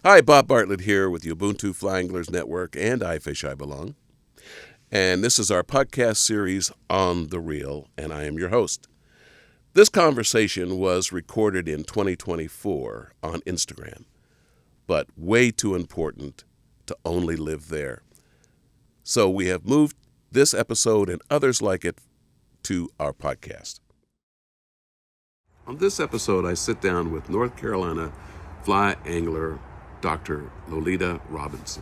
Hi, Bob Bartlett here with the Ubuntu Fly Anglers Network and iFishiBelong. And this is our podcast series on the reel, and I am your host. This conversation was recorded in 2024 on Instagram, but way too important to only live there. So we have moved this episode and others like it to our podcast. On this episode, I sit down with North Carolina fly angler Dr. Loleta Robinson.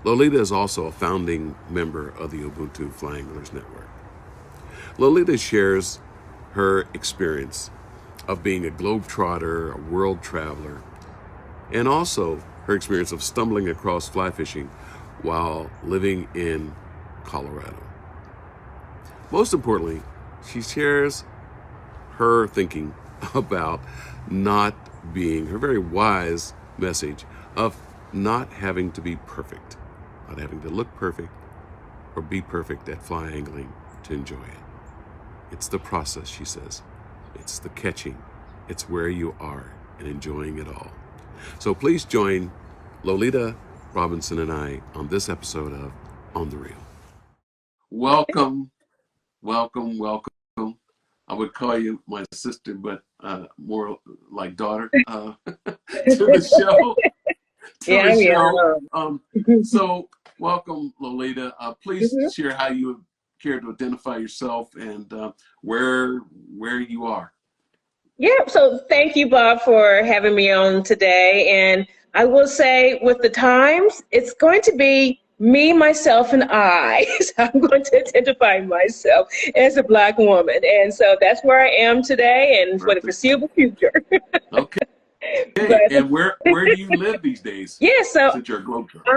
Loleta is also a founding member of the Ubuntu Fly Anglers Network. Loleta shares her experience of being a globetrotter, a world traveler, and also her experience of stumbling across fly fishing while living in Colorado. Most importantly, she shares her thinking about not being, her very wise message of not having to be perfect, not having to look perfect or be perfect at fly angling to enjoy it. It's the process, she says. It's the catching. It's where you are and enjoying it all. So please join Loleta Robinson and I on this episode of On the Reel. Welcome, welcome, welcome. I would call you my sister, but more like daughter to the show. So welcome, Loleta. Please share how you care to identify yourself and where you are. Yeah, so thank you, Bob, for having me on today. And I will say with the times, it's going to be me, myself, and I. So I'm going to identify myself as a Black woman. And so that's where I am today and for the foreseeable future. Okay. And where do you live these days? Yeah, so since you're a globetrotter.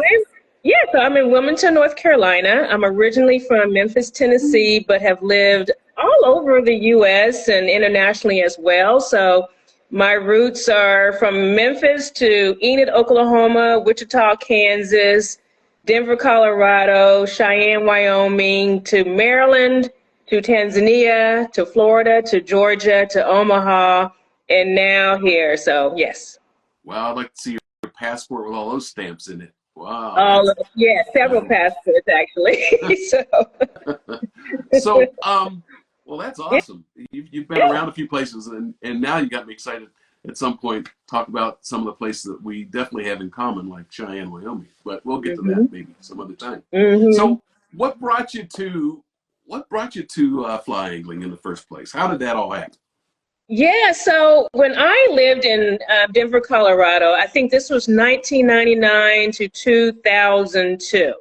So I'm in Wilmington, North Carolina. I'm originally from Memphis, Tennessee, but have lived all over the U.S. and internationally as well. So my roots are from Memphis to Enid, Oklahoma, Wichita, Kansas, Denver, Colorado, Cheyenne, Wyoming, to Maryland, to Tanzania, to Florida, to Georgia, to Omaha, and now here. So yes. Wow, I'd like to see your passport with all those stamps in it. Wow. Several passports actually. So, well, that's awesome. You've been around a few places, and now you got me excited. At some point, talk about some of the places that we definitely have in common, like Cheyenne, Wyoming. But we'll get to that maybe some other time. So, what brought you to fly angling in the first place? How did that all happen? Yeah, so when I lived in Denver, Colorado, I think this was 1999 to 2002.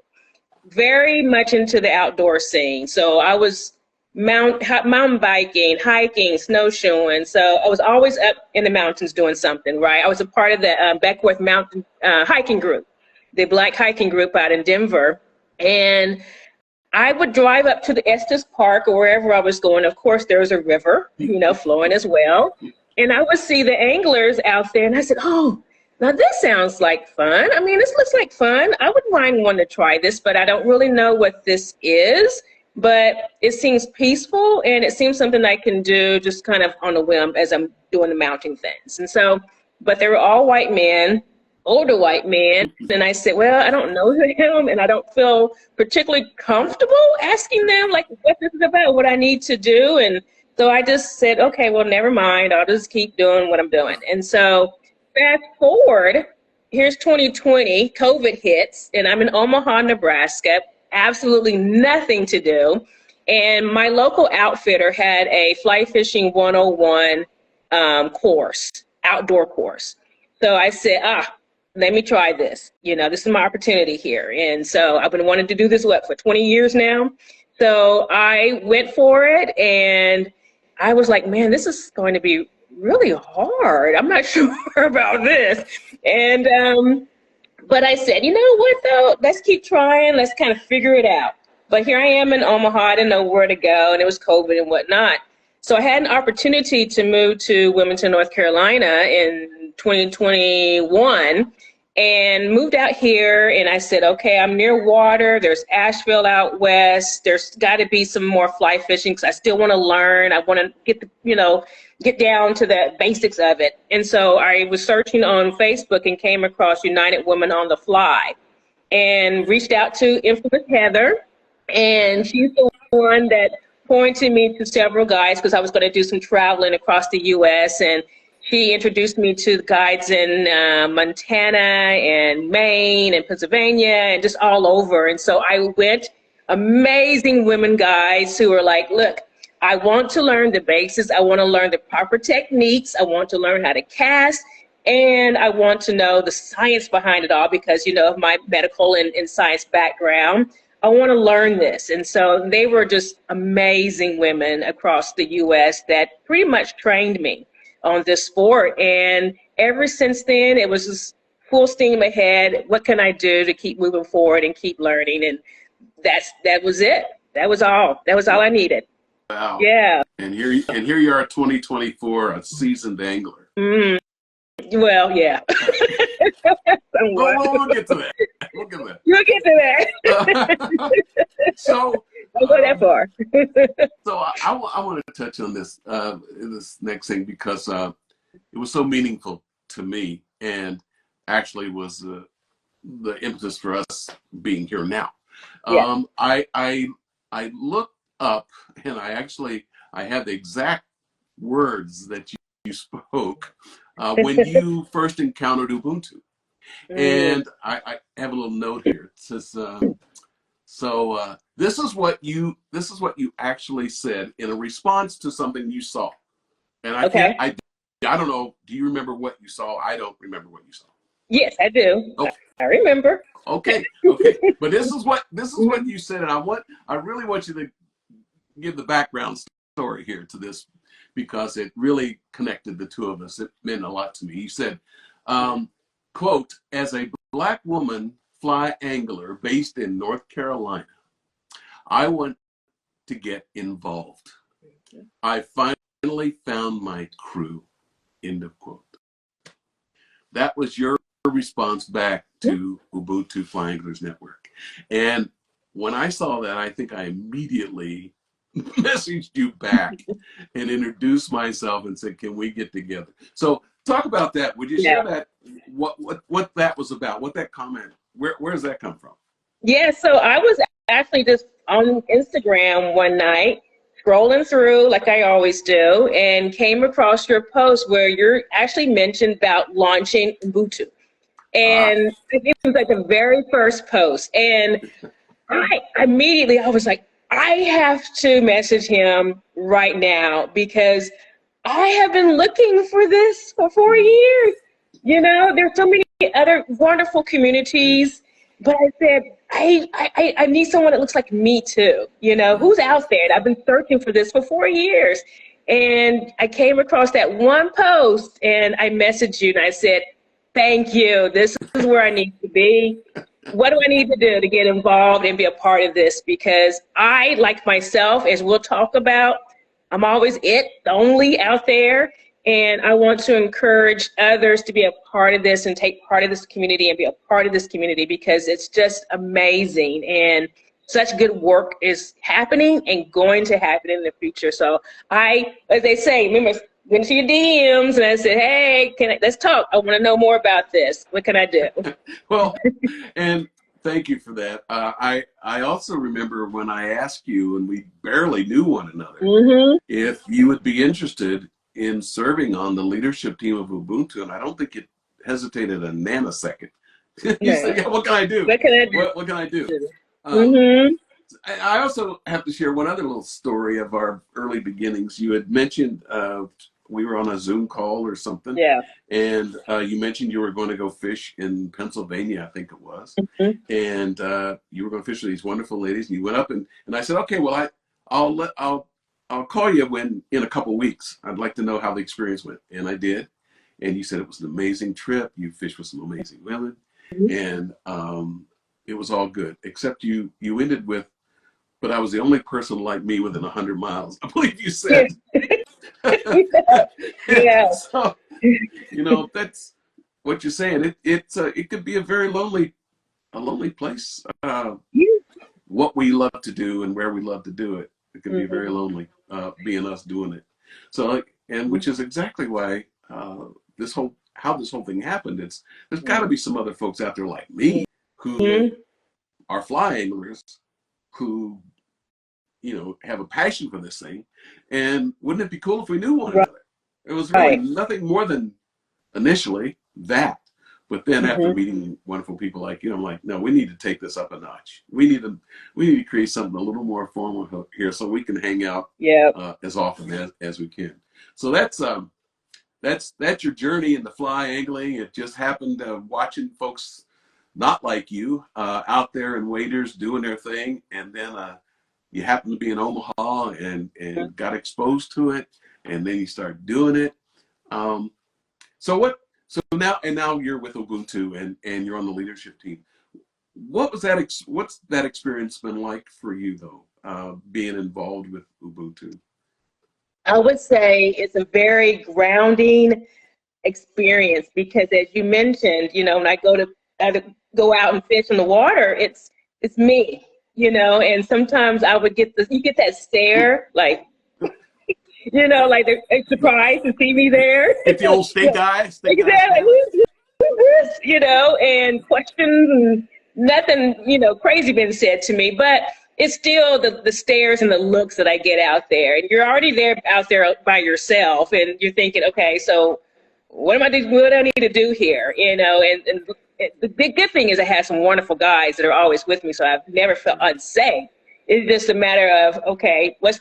Very much into the outdoor scene. So I was mountain biking, hiking, snowshoeing. So I was always up in the mountains doing something, right? I was a part of the Beckworth Mountain hiking group, the Black hiking group out in Denver. And I would drive up to the Estes Park or wherever I was going. Of course, there was a river, flowing as well. And I would see the anglers out there and I said, oh, now this sounds like fun. I mean, this looks like fun. I wouldn't mind wanting to try this, but I don't really know what this is. But it seems peaceful and it seems something I can do just kind of on a whim as I'm doing the mounting things. And so, but they were all white men, older white men. And I said, well, I don't know them and I don't feel particularly comfortable asking them like what this is about, what I need to do. And so I just said, okay, well, never mind. I'll just keep doing what I'm doing. And so fast forward, here's 2020, COVID hits, and I'm in Omaha, Nebraska, absolutely nothing to do. And my local outfitter had a fly fishing 101 course, outdoor course. So I said, let me try this. This is my opportunity here. And so I've been wanting to do this, for 20 years now. So I went for it and I was like, man, this is going to be really hard. I'm not sure about this. And, but I said, you know what though, let's keep trying. Let's kind of figure it out. But here I am in Omaha. I didn't know where to go and it was COVID and whatnot. So I had an opportunity to move to Wilmington, North Carolina in 2021 and moved out here. And I said, okay, I'm near water. There's Asheville out west. There's got to be some more fly fishing because I still want to learn. I want to get the, get down to the basics of it. And so I was searching on Facebook and came across United Women on the Fly and reached out to infamous Heather. And she's the one that pointed me to several guides because I was going to do some traveling across the U.S. And she introduced me to the guides in Montana and Maine and Pennsylvania and just all over. And so I went, amazing women guides who were like, look, I want to learn the basics. I want to learn the proper techniques. I want to learn how to cast. And I want to know the science behind it all because, you know, of my medical and science background. I want to learn this. And so they were just amazing women across the U.S. that pretty much trained me on this sport. And ever since then, it was just full steam ahead. What can I do to keep moving forward and keep learning? And that was it. That was all. That was all I needed. Wow. Yeah. And here you are, 2024, a seasoned angler. Mm. Well, yeah. We'll get to that. We'll get to that. You'll get to that. So I'll go that far. So I want to touch on this next thing because it was so meaningful to me and actually was the impetus for us being here now. Yeah. I looked up and I had the exact words that you spoke when you first encountered Ubuntu. And I have a little note here. It says, this is what you actually said in a response to something you saw. And I don't know. Do you remember what you saw? I don't remember what you saw. Yes, I do. Okay. I remember. Okay. But this is what you said, and I really want you to give the background story here to this because it really connected the two of us. It meant a lot to me. You said, quote, as a Black woman fly angler based in North Carolina, I want to get involved. I finally found my crew, end of quote. That was your response back to Ubuntu Fly Anglers Network. And when I saw that, I think I immediately messaged you back and introduced myself and said, can we get together? So talk about that. Would you share that, what that was about, what that comment, where does that come from? Yeah, so I was actually just on Instagram one night, scrolling through like I always do, and came across your post where you're actually mentioned about launching Ubuntu. And it was like the very first post. And I was like, I have to message him right now because I have been looking for this for 4 years. You know, there's so many other wonderful communities, but I said, I need someone that looks like me too. You know, who's out there? And I've been searching for this for 4 years. And I came across that one post and I messaged you and I said, thank you. This is where I need to be. What do I need to do to get involved and be a part of this? Because I, like myself, as we'll talk about, I'm always the only out there. And I want to encourage others to be a part of this and take part of this community and be a part of this community because it's just amazing. And such good work is happening and going to happen in the future. So as they say, remember, went to your DMs and I said, hey, let's talk. I want to know more about this. What can I do? Well, and thank you for that. I also remember when I asked you, and we barely knew one another, if you would be interested in serving on the leadership team of Ubuntu, and I don't think it hesitated a nanosecond. You said, yeah, what can I do? What can I do? What can I do? I also have to share one other little story of our early beginnings. You had mentioned we were on a Zoom call or something. Yeah. And you mentioned you were going to go fish in Pennsylvania, I think it was. And you were going to fish with these wonderful ladies. And you went up and I said, okay, well, I'll call you in a couple weeks. I'd like to know how the experience went. And I did. And you said it was an amazing trip. You fished with some amazing women. And it was all good, except you ended with, but I was the only person like me within 100 miles. I believe you said. Yeah. So, you know, that's what you're saying. It could be a very lonely place. What we love to do and where we love to do it. It can be very lonely being us doing it. So and which is exactly why how this whole thing happened. There's got to be some other folks out there like me who are fly anglers who have a passion for this thing, and wouldn't it be cool if we knew one another? It was really nothing more than initially that. But then after meeting wonderful people like you, I'm like, no, we need to take this up a notch. We need to create something a little more formal here so we can hang out as often as we can. So that's your journey into fly angling. It just happened watching folks not like you out there in waders doing their thing, and then you happen to be in Omaha and got exposed to it, and then you start doing it. So now you're with Ubuntu and you're on the leadership team. What's that experience been like for you though, being involved with Ubuntu? I would say it's a very grounding experience because, as you mentioned, when I go out and fish in the water, it's me, and sometimes I would you get that stare, like, like they're surprised to see me there. Get the old stink eye. Exactly. And questions and nothing, crazy been said to me, but it's still the stares and the looks that I get out there. And you're already out there by yourself, and you're thinking, okay, so what do I need to do here? And the big good thing is I have some wonderful guys that are always with me, so I've never felt unsafe. It's just a matter of, okay, what's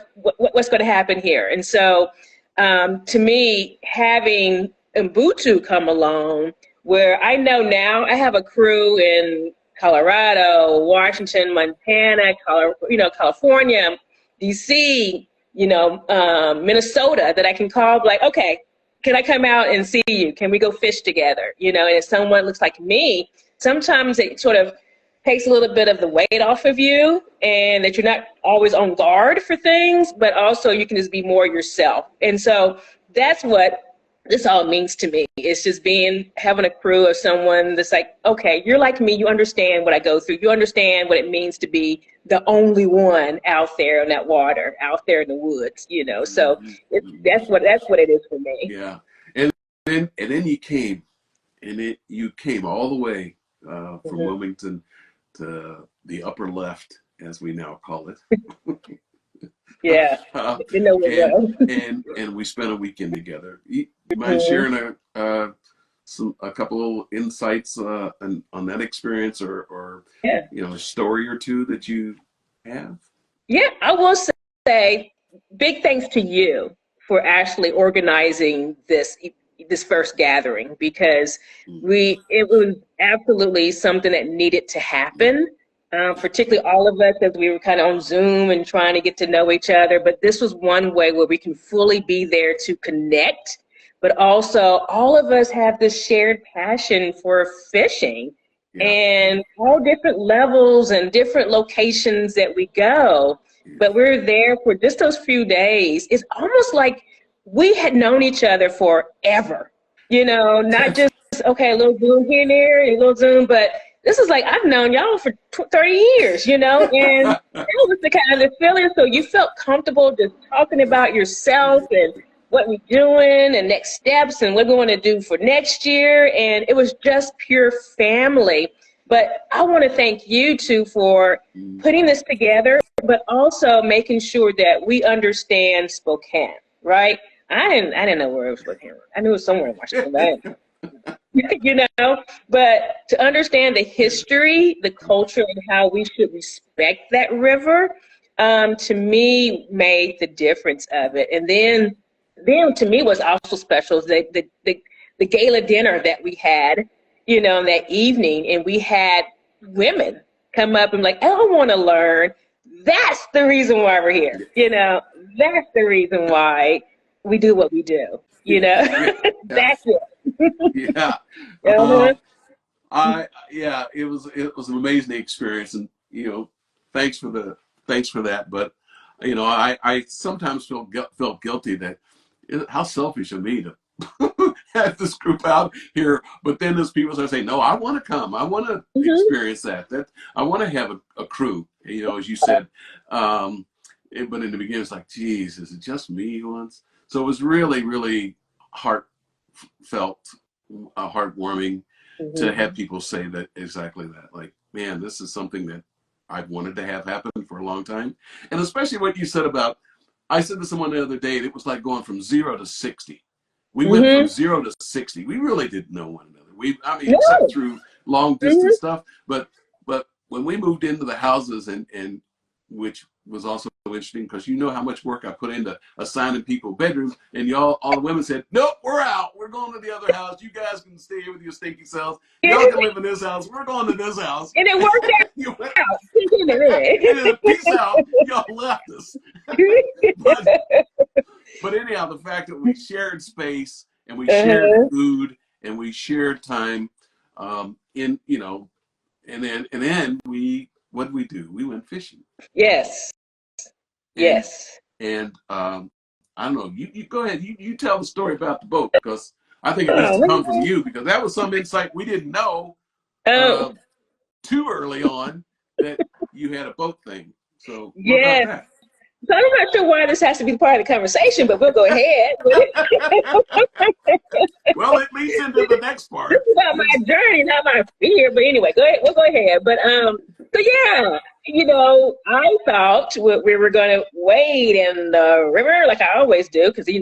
going to happen here? And so to me, having Ubuntu come along, where I know now I have a crew in Colorado, Washington, Montana, California, DC, Minnesota, that I can call, like, okay, can I come out and see you? Can we go fish together? And if someone looks like me, sometimes it sort of takes a little bit of the weight off of you, and that you're not always on guard for things, but also you can just be more yourself. And so that's what this all means to me. It's just having a crew of someone that's like, okay, you're like me, you understand what I go through, you understand what it means to be the only one out there in that water, out there in the woods, So that's what it is for me. Yeah, and then you came, you came all the way from Wilmington to the upper left, as we now call it. Yeah. And we spent a weekend together. You mind sharing a couple of insights on that experience, or a story or two that you have? Yeah, I will say big thanks to you for actually organizing this first gathering, because it was absolutely something that needed to happen. Particularly all of us, as we were kind of on Zoom and trying to get to know each other. But this was one way where we can fully be there to connect. But also, all of us have this shared passion for fishing, and all different levels and different locations that we go. But we're there for just those few days. It's almost like we had known each other forever, not just, okay, a little Zoom here and there, a little Zoom, but this is like, I've known y'all for 30 years, and that was the kind of feeling. So you felt comfortable just talking about yourself and what we're doing and next steps and what we want to do for next year. And it was just pure family. But I want to thank you two for putting this together, but also making sure that we understand Spokane, right? I didn't know where it was Spokane. I knew it was somewhere in Washington. But to understand the history, the culture, and how we should respect that river, to me, made the difference of it. And then to me, what's also special is the gala dinner that we had, that evening, and we had women come up and like, oh, I want to learn. That's the reason why we're here. That's the reason why we do what we do. That's it. Yeah. It was an amazing experience, and thanks for that. But I sometimes felt guilty that how selfish of me to have this group out here. But then there's people that say, no, I want to come. I want to experience that. I want to have a crew. As you said. But in the beginning, it's like, geez, is it just me who wants? So it was really, really heartfelt, heartwarming to have people say that, exactly that. Like, man, this is something that I've wanted to have happen for a long time. And especially what you said about, I said to someone the other day, it was like going from 0 to 60. We went from 0 to 60. We really didn't know one another. I mean, except through long distance stuff. But when we moved into the houses, and which was also interesting, because you know how much work I put into assigning people bedrooms, and all the women said, nope, we're out. We're going to the other house. You guys can stay here with your stinky selves. Y'all can live in this house. We're going to this house. And it worked out. Peace out. Y'all left us. But anyhow, the fact that we shared space, and we shared food, and we shared time, and then what did we do? We went fishing. Yes. Yes. And I don't know. You go ahead. You tell the story about the boat, because I think it needs to come from you, because that was some insight we didn't know too early on, that you had a boat thing. So what about that? So I'm not sure why this has to be part of the conversation, but we'll go ahead. Well, it leads into the next part. This is about my journey, not my fear. But anyway, go ahead. We'll go ahead. But so yeah, I thought we were going to wade in the river like I always do, because I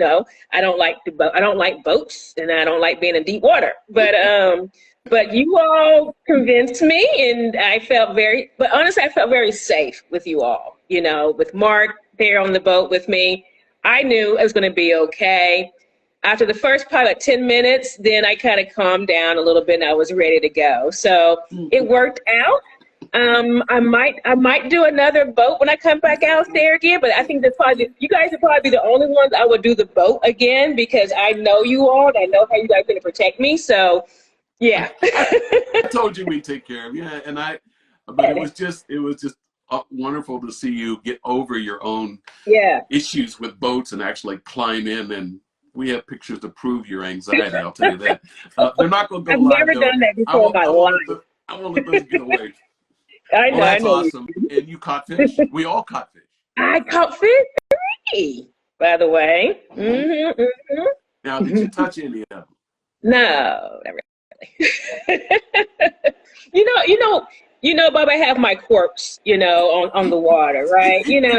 don't like boats, and I don't like being in deep water. But you all convinced me, and but honestly, I felt very safe with you all. With Mark there on the boat with me, I knew it was going to be okay. After the first probably 10 minutes, then I kind of calmed down a little bit, and I was ready to go. So it worked out. I might do another boat when I come back out there again, but I think you guys would probably be the only ones I would do the boat again, because I know you all, and I know how you guys are going to protect me. So yeah. I told you we'd take care of you, but it was just wonderful to see you get over your own issues with boats and actually climb in. And we have pictures to prove your anxiety. I'll tell you that. They're not going to go live. I've never done that before in my life. I won't let those get away. I know. That's awesome. And you caught fish. We all caught fish. I caught fish, by the way. Now, did you touch any of them? No, not really. Bob, I have my quirks, on the water, right? We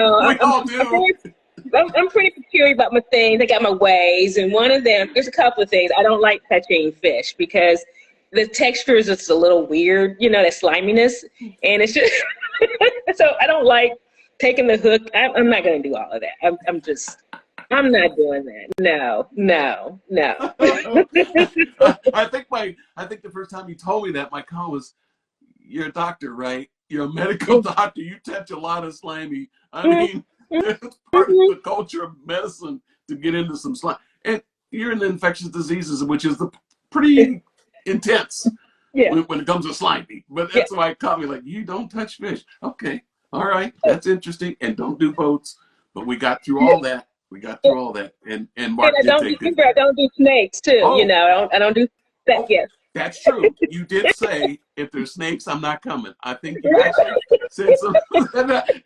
all do. I'm pretty peculiar about my things. I got my ways, and one of them, there's a couple of things. I don't like touching fish because the texture is just a little weird, that sliminess, and it's just so I don't like taking the hook. I'm not going to do all of that. I'm not doing that. No. I think the first time you told me that, my comment was, "You're a doctor, right? You're a medical doctor. You touch a lot of slimy." I mean, it's part of the culture of medicine to get into some slime. And you're in infectious diseases, which is pretty intense when it comes to slimy. But that's why it caught me, like, you don't touch fish. Okay, all right, that's interesting. And don't do boats. But we got through all that. And Mark did take it. I don't do snakes too. I don't do that. Yes. That's true. You did say, if there's snakes, I'm not coming. I think you actually said something.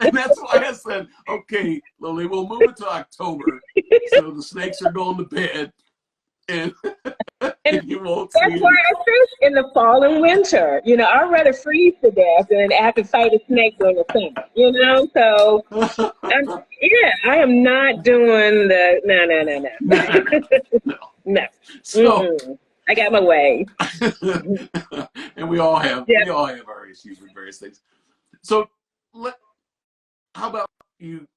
And that's why I said, okay, Lily, we'll move it to October. So the snakes are going to bed. And you won't see That's why I fish in the fall and winter. I'd rather freeze to death than have to fight a snake during the summer. So, I am not doing no. So, I got my way. And we all have our issues with various things. So how about you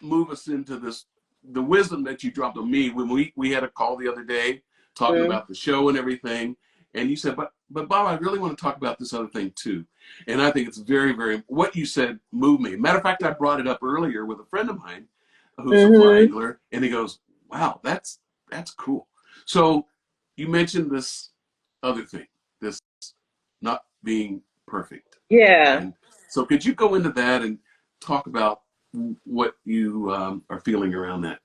move us into the wisdom that you dropped on me when we had a call the other day talking about the show and everything, and you said, but Bob, I really want to talk about this other thing too. And I think it's very, very, what you said moved me. Matter of fact, I brought it up earlier with a friend of mine who's a fly angler, and he goes, wow, that's cool. So you mentioned this other thing, this not being perfect. Yeah. And so could you go into that and talk about what you are feeling around that?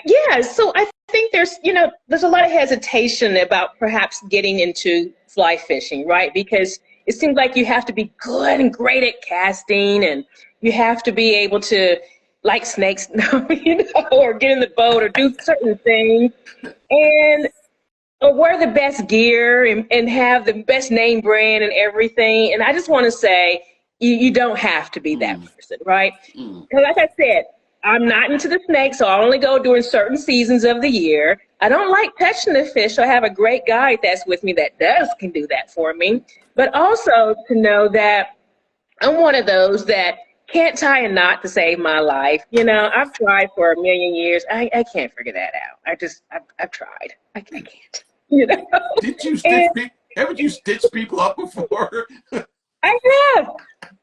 Yeah, so I think there's a lot of hesitation about perhaps getting into fly fishing, right? Because it seems like you have to be good and great at casting, and you have to be able to, like snakes, or get in the boat or do certain things, and or wear the best gear and have the best name brand and everything. And I just want to say, you don't have to be that person, right? Because like I said, I'm not into the snakes, so I only go during certain seasons of the year. I don't like touching the fish, so I have a great guide that's with me that can do that for me. But also to know that I'm one of those that can't tie a knot to save my life. I've tried for a million years. I can't figure that out. I've tried. I can't. Did you And haven't you stitched people up before? I have.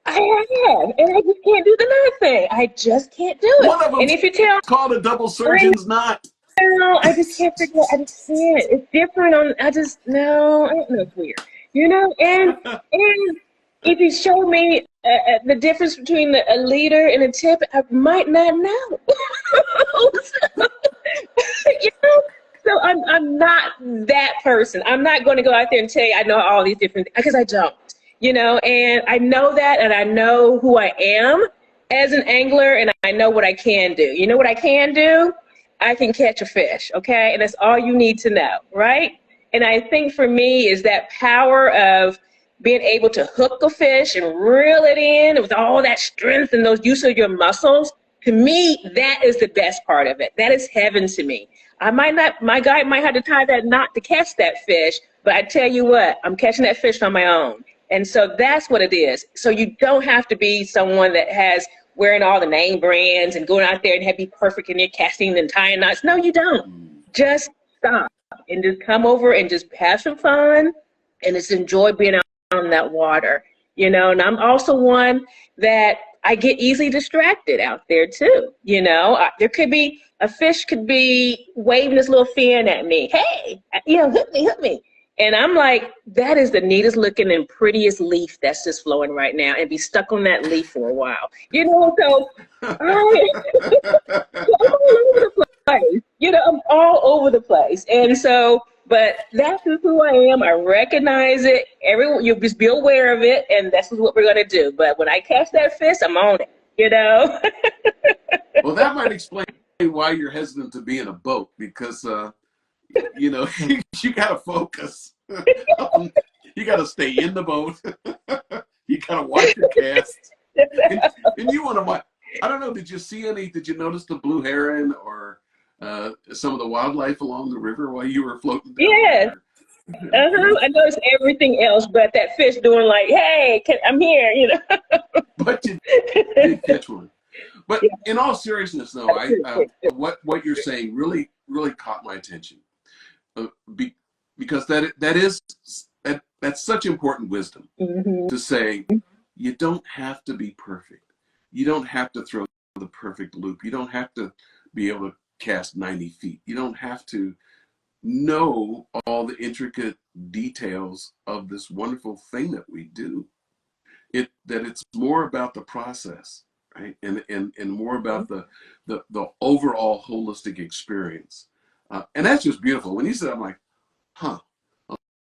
I have. And I just can't do the knot thing. I just can't do it. One of them And if you tell called a double surgeon's knot. no, I just can't figure it. I just can't. It's different on. No, I don't know. It's weird. And if you show me the difference between a leader and a tip, I might not know. you know. So I'm not that person. I'm not going to go out there and tell you I know all these different because I don't. And I know that, and I know who I am as an angler, and I know what I can do. You know what I can do? I can catch a fish, okay? And that's all you need to know, right? And I think for me is that power of being able to hook a fish and reel it in with all that strength and those use of your muscles. To me, that is the best part of it. That is heaven to me. My guy might have to tie that knot to catch that fish, but I tell you what, I'm catching that fish on my own. And so that's what it is. So you don't have to be someone that has wearing all the name brands and going out there and have be perfect in your casting and tying knots. No, you don't. Just stop and just come over and just have some fun and just enjoy being out on that water, And I'm also one that I get easily distracted out there too. There could be a fish could be waving his little fin at me. Hey, hook me. And I'm like, that is the neatest looking and prettiest leaf that's just flowing right now, and be stuck on that leaf for a while. So I'm all over the place. I'm all over the place. And so, but that's just who I am. I recognize it. Everyone, you just be aware of it, and that's what we're going to do. But when I catch that fish, I'm on it, Well, that might explain why you're hesitant to be in a boat, because you got to focus. You got to stay in the boat. You got to watch your cast. And you want to watch. I don't know. Did you notice the blue heron or some of the wildlife along the river while you were floating down? Yes. I noticed everything else, but that fish doing like, hey, I'm here, But you did catch one. But in all seriousness, though, what you're saying really caught my attention, because that's such important wisdom to say. You don't have to be perfect. You don't have to throw the perfect loop. You don't have to be able to cast 90 feet. You don't have to know all the intricate details of this wonderful thing that we do. It's more about the process, right? And more about the overall holistic experience. And that's just beautiful. When you said, I'm like, huh,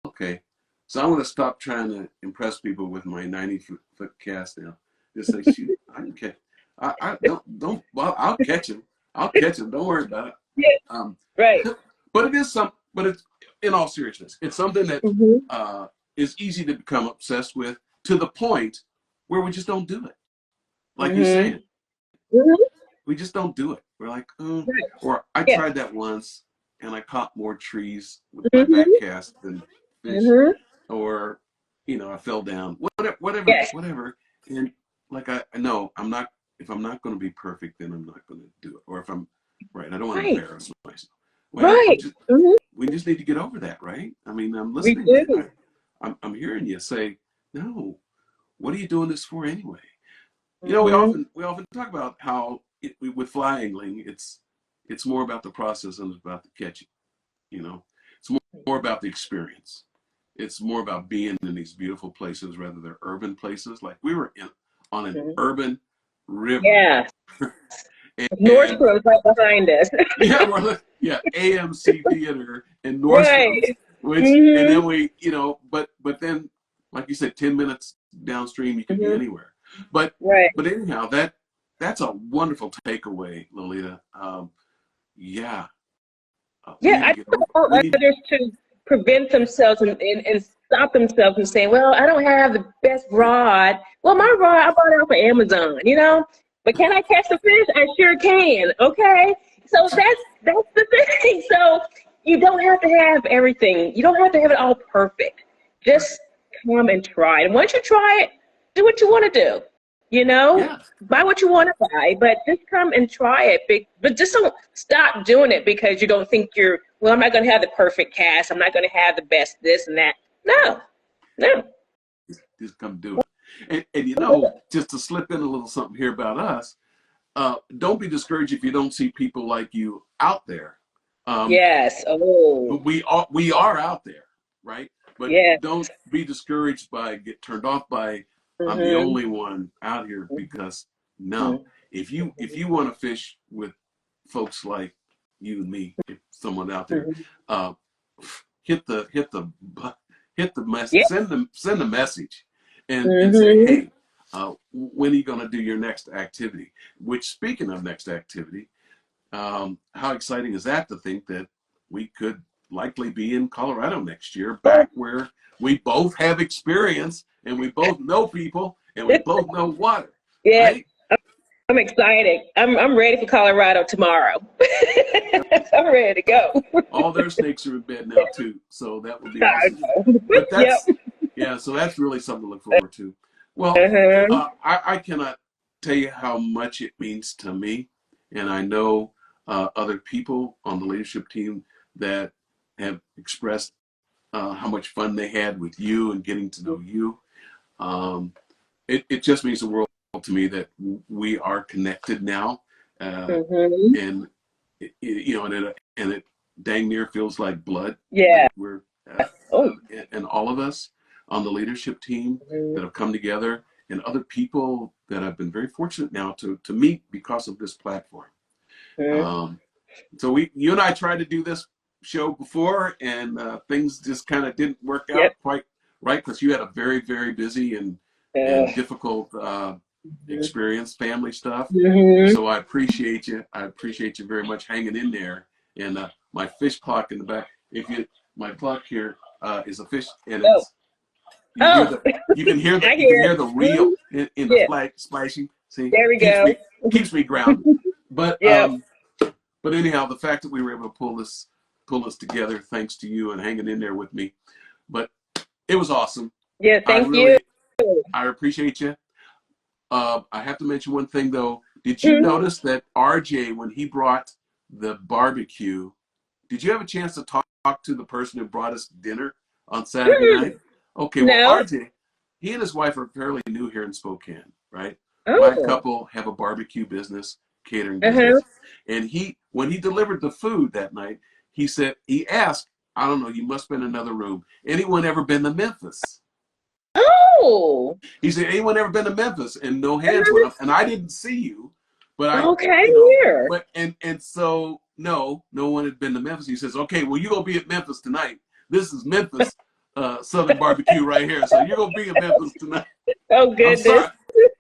okay. So I'm going to stop trying to impress people with my 90-foot cast now. Just say, shoot, I can catch. Well, I'll catch him. I'll catch him. Don't worry about it. Right. But it's in all seriousness, it's something that is easy to become obsessed with, to the point where we just don't do it. Like you're saying, we just don't do it. We're like, oh. Right. Or I tried that once and I caught more trees with my back cast than fish. Or, I fell down, whatever. And like, I know if I'm not going to be perfect, then I'm not going to do it. Or if I'm right, I don't want to embarrass myself. Well, we just need to get over that, right? I mean, I'm listening. I'm hearing you say, no, what are you doing this for anyway? We often talk about how with fly angling, it's more about the process than it's about the catching. It's more about the experience. It's more about being in these beautiful places rather than urban places. Like we were on an urban river. Yeah. Northbrook's right behind us. AMC Theater in Northbrook, which and then we, but then, like you said, 10 minutes downstream, you can be anywhere. But anyhow, that's a wonderful takeaway, Loleta. Yeah, we Yeah, need to I get don't over. want We need. others to prevent themselves and stop themselves from saying, well, I don't have the best Yeah, rod. Well, my yeah, rod, I bought it off of Amazon, you know? But can I catch the fish? I sure can. Okay. So that's the thing. So you don't have to have everything. You don't have to have it all perfect. right. Just come and try. And once you try it, do what you want to do. You know, Yeah, buy what you want to buy, but just come and try it. But just don't stop doing it because you don't think you're, well, I'm not going to have the perfect cast. I'm not going to have the best this and that. No, no. just come do it. And you know, just to slip in a little something here about us, don't be discouraged if you don't see people like you out there. Um, Yes. Oh, we are out there, right? But yes. don't be discouraged by get turned off by I'm the Mm-hmm. only one out here because no, Mm-hmm. if you want to fish with folks like you and me, if someone out there, Mm-hmm. uh, hit the message, Yeah. send a message, and say, Mm-hmm. hey, when are you going to do your next activity? Which, speaking of next activity, how exciting is that to think that we could likely be in Colorado next year, Oh, back where we both have experience and we both know people and we both know water, yes. right? I'm excited. I'm ready for Colorado tomorrow. I'm ready to go. All their snakes are in bed now too, so that would be I awesome. know. But Yep. that's yeah, so that's really something to look forward to. Well, Uh-huh. I cannot tell you how much it means to me, and I know other people on the leadership team that have expressed how much fun they had with you and getting to know you. Um, it just means the world to me that we are connected now, Mm-hmm. and and it dang near feels like blood Yeah. that we're Oh. and all of us on the leadership team that have come together and other people that I've been very fortunate now to meet because of this platform. Mm-hmm. Um, so you and I tried to do this show before, and things just kind of didn't work Yep. out quite right because you had a very very busy and Uh, difficult experience, family stuff. mm-hmm. So I appreciate you. I appreciate you very much hanging in there. And my fish clock in the back. If you, my clock here is a fish, and Oh. it's you hear Oh. the you can hear the I you can hear hear it. the Mhm. reel in the Yeah. splashing. See, There we keeps go. me grounded. But Yep. anyhow, the fact that we were able to pull this together, thanks to you and hanging in there with me. But it was awesome. Yeah. I Thank you. really I appreciate you. I have to mention one thing though. Did you Mhm. notice that RJ, when he brought the barbecue, did you have a chance to talk to the person who brought us dinner on Saturday Mm. night? Okay, well, No. RJ, he and his wife are fairly new here in Spokane, right? Black Oh. couple, have a barbecue business, catering Uh-huh. business. And when he delivered the food that night, he asked, I don't know, you must have been in another room. Anyone ever been to Memphis? Oh. He said, anyone ever been to Memphis? And no hands went up. And I didn't see you, but Okay. Here. so no one had been to Memphis. He says, okay, well, you're going to be at Memphis tonight. This is Memphis Southern barbecue right here. So you're going to be in Memphis tonight. Oh I'm goodness. sorry.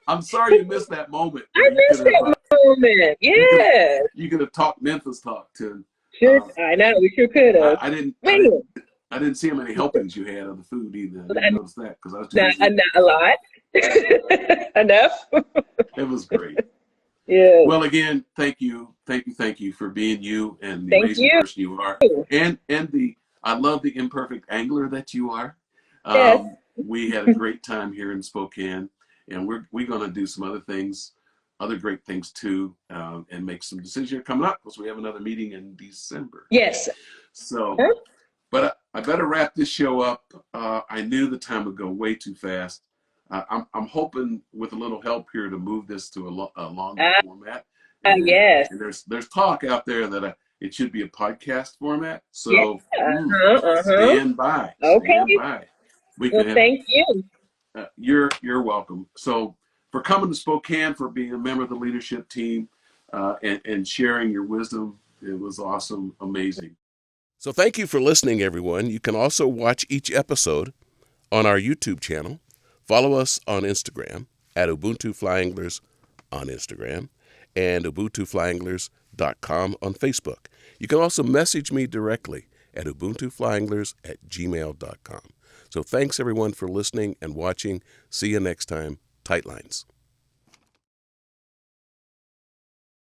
I'm sorry you missed that moment I where missed that moment. Yes. you could have talked Memphis talk to. Sure. Uh, I know. We sure could I, have. I didn't I Man. didn't I didn't see how many helpings you had of the food either. I didn't notice that because I was too Not, busy. not a lot. Enough. It was great. Yeah. Well, again, thank you for being you and the Thank amazing you. person you are, and the I love the imperfect angler that you are. Yes. We had a great time here in Spokane, and we're going to do some other things, other great things too, and make some decisions coming up because we have another meeting in December. Yes. So, Huh? but I better wrap this show up. I knew the time would go way too fast. I'm hoping with a little help here to move this to a longer Uh, format. And, yes. and there's talk out there that it should be a podcast format. Yeah. So Uh-huh. Uh-huh. stand Okay. by. We Well, can have thank you. you're welcome. So for coming to Spokane, for being a member of the leadership team, and sharing your wisdom, it was awesome, amazing. So thank you for listening, everyone. You can also watch each episode on our YouTube channel. Follow us on Instagram at Ubuntu Fly Anglers on Instagram and UbuntuFlyAnglers.com on Facebook. You can also message me directly at UbuntuFlyAnglers@gmail.com. So thanks everyone for listening and watching. See you next time. Tight lines.